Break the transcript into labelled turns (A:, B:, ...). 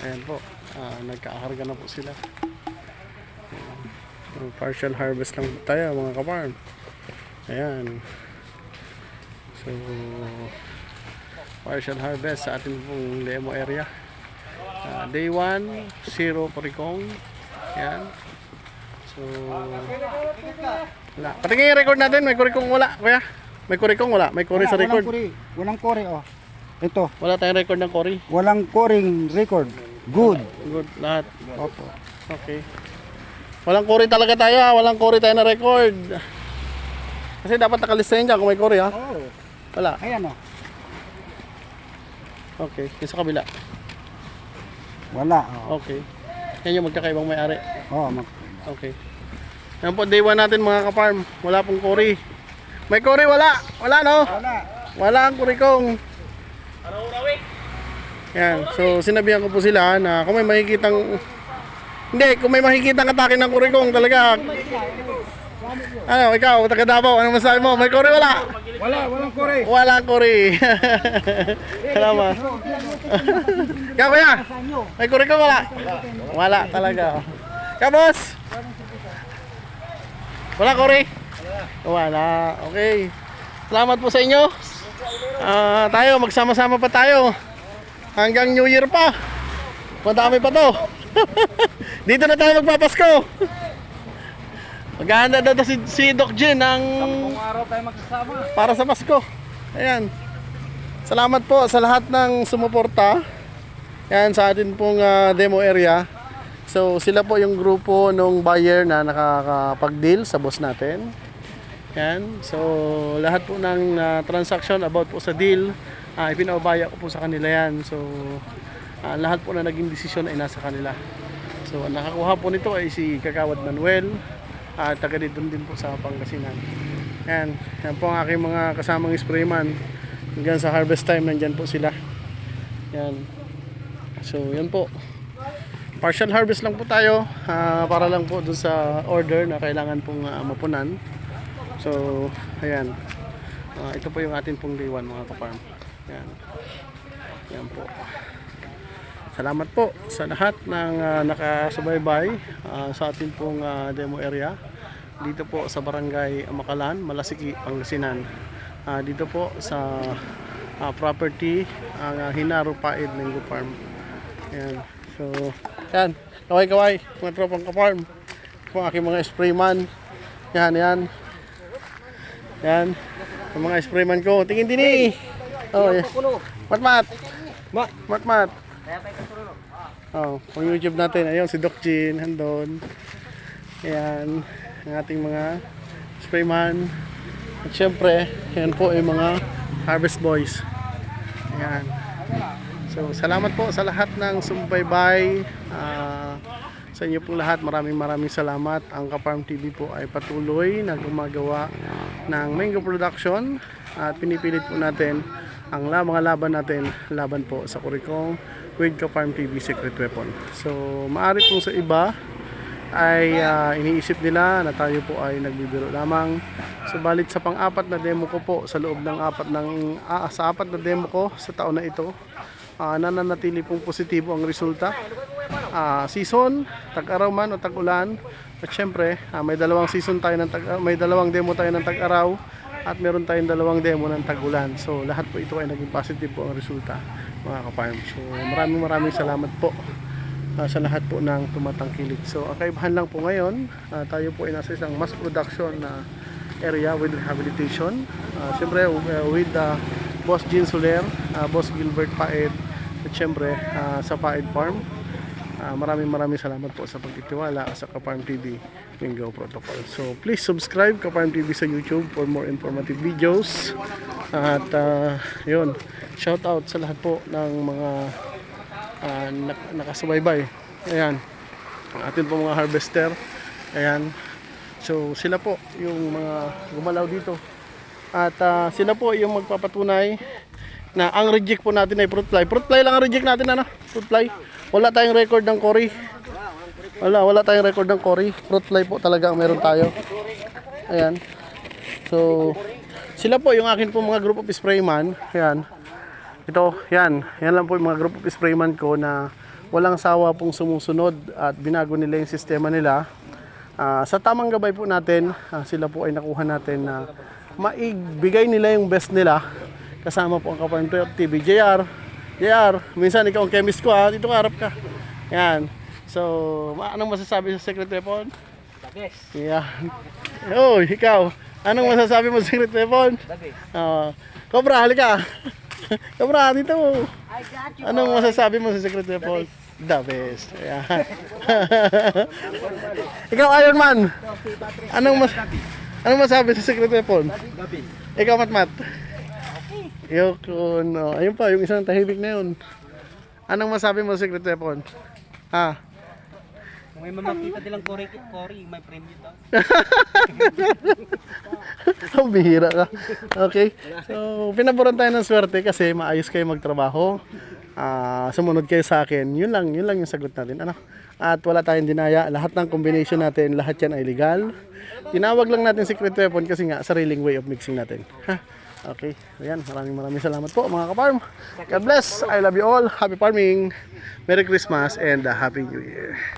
A: Ayan po, nagkaakarga na po sila. Partial harvest lang tayo mga kaparm. Ayan. So, partial harvest sa ating pong demo area. Day 1, 0 Kurikong. Ayan. So, wala. Patingin yung record natin, may Kurikong wala, kuya? May Kurikong wala? May Kori sa record?
B: Walang Kori, oh. Ito.
A: Wala tayong record ng Kori?
B: Walang Koring record. Good.
A: Good, lahat.
B: Opo.
A: Okay. Walang Kori talaga tayo ha. Walang Kori tayo na record. Kasi dapat nakalista yun dyan kung may Kori ha.
B: Oh.
A: Wala.
B: Ayan, oh.
A: Okay. Yung sa kabila.
B: Wala, oh.
A: Okay. Yan yung magkakaibang may-ari.
B: Oh,
A: Okay. Yan po, day 1 natin mga kaparm. Wala pong Kori. May Kori wala. Wala no?
B: wala.
A: Wala ang Kurikong. Yan. So sinabihan ko po sila na kung may makikitang kung may makikitang atake ng Kurikong talaga. Ano, ikaw, taga Davao, ano masabi mo? May Kori wala?
B: Walang Kori.
A: Walang Kori. Salamat. Ikaw kuya? May Kurikong wala? Wala talaga. Ikaw boss? Wala Kori? Wala. Okay. Salamat po sa inyo. Tayo, magsama-sama pa tayo. Hanggang New Year pa. Madami pa to. Dito na tayo magpapasko. Maghahanda daw si Doc Jen ng
B: 10 araw tayo magsasama.
A: para sa Pasko. Ayan. Salamat po sa lahat ng sumuporta. Yan sa atin pong demo area. So sila po yung grupo nung buyer na nakakapag-deal sa boss natin. Yan. So lahat po ng transaction about po sa deal, ipinaubaya ko po sa kanila yan. So lahat po na naging desisyon ay nasa kanila. So ang nakakuha po nito ay si Kagawad Manuel, taga dito din po sa Pangasinan. Yan. Yan po ang aking mga kasamang sprayman. Hanggang sa harvest time nandyan po sila. Yan. So yan po. Partial harvest lang po tayo para lang po dun sa order na kailangan pong mapunan. So ayan. Ito po yung atin pong day 1 mga kaparm. Yan. Yan po. Salamat po sa lahat ng nakasubaybay sa atin pong demo area. Dito po sa Barangay Amakalan, Malasiki, Pangasinan. Dito po sa property ang Hinaro Paid Mango Farm. Ayan. So, yan. Kaway-kaway, mga tropang ka-farm. Kung aking mga sprayman. Yan, yan. Yan. Ang mga sprayman ko. Tingin din eh. Oh, yes. Mat-mat. Mat-mat. Oh, pang YouTube natin. Ayun, si Doc Jean. Handon. Ayan. Ang ating mga sprayman. At syempre, yan po ay mga harvest boys. Ayan. So, salamat po sa lahat ng sumubaybay. Sa inyo pong lahat, maraming salamat. Ang Ka-Farm TV po ay patuloy na gumagawa ng mango production at pinipilit po natin ang mga laban natin, laban po sa Kurikong with Ka-Farm TV Secret Weapon. So, maaari pong sa iba ay iniisip nila na tayo po ay nagbibiro lamang. Subalit sa pang-apat na demo ko po, sa loob ng apat na demo ko sa taon na ito, nananatili pong positibo ang resulta. Season, tag-araw man o tag-ulan. At syempre, may dalawang season tayo may dalawang demo tayo ng tag-araw at meron tayong dalawang demo ng tag-ulan. So lahat po ito ay naging positive po ang resulta, mga ka-farm. So maraming salamat po sa lahat po ng tumatangkilik. So ang kaibahan lang po ngayon, tayo po ay nasa isang mass production na area with rehabilitation. Syempre with Boss Jean Soler, Boss Gilbert Paed, at syempre sa Paed Farm. Maraming salamat po sa pagtitiwala sa Ka-Farm TV Mango Protocol. So please subscribe Ka-Farm TV sa YouTube for more informative videos. At yun, shout out sa lahat po ng mga nakasubaybay. Ayan, atin po mga harvester. Ayan, so sila po yung mga gumalaw dito. At sila po yung magpapatunay na ang reject po natin ay fruit fly. Fruit fly lang ang reject natin, ano? Fruit fly. Wala tayong record ng Kori. Wala tayong record ng Kori. Fruit fly po talaga ang meron tayo. Ayan. So, sila po yung akin po mga group of sprayman. Ayan. Ito, yan. Yan lang po yung mga group of sprayman ko na walang sawa pong sumusunod at binago nila yung sistema nila. Sa tamang gabay po natin, sila po ay nakuha natin na maibigay nila yung best nila. Kasama po ang Kaparm TV. JR, minsan ikaw ang chemist ko ha, dito ka, harap ka. Yan. So, anong masasabi sa secret weapon?
C: The best.
A: Yan. Oy, ikaw, anong masasabi mo sa secret weapon?
C: The best.
A: Cobra, halika. Cobra, dito.
C: I got you.
A: Anong masasabi mo sa secret weapon? The best. Ayan. Ikaw, Iron Man. Anong masabi sa secret weapon? Ikaw, Matmat. Yun, no. Ayun pa, yung isang tahimik na yun. Anong masabi mo sa secret weapon? Ha?
C: Kung may mamakita nilang Cory, may premium to.
A: Ang bihira ka. Okay. So, pinaboran tayo ng swerte kasi maayos kayo magtrabaho. Sumunod kayo sa akin. Yun lang yung sagot natin. Ano? At wala tayong dinaya. Lahat ng combination natin, lahat yan ay legal. Tinawag lang natin secret weapon kasi nga sariling way of mixing natin. Ha? Okay. Ayan. Maraming salamat po mga kaparm. God bless. I love you all. Happy farming. Merry Christmas and Happy New Year.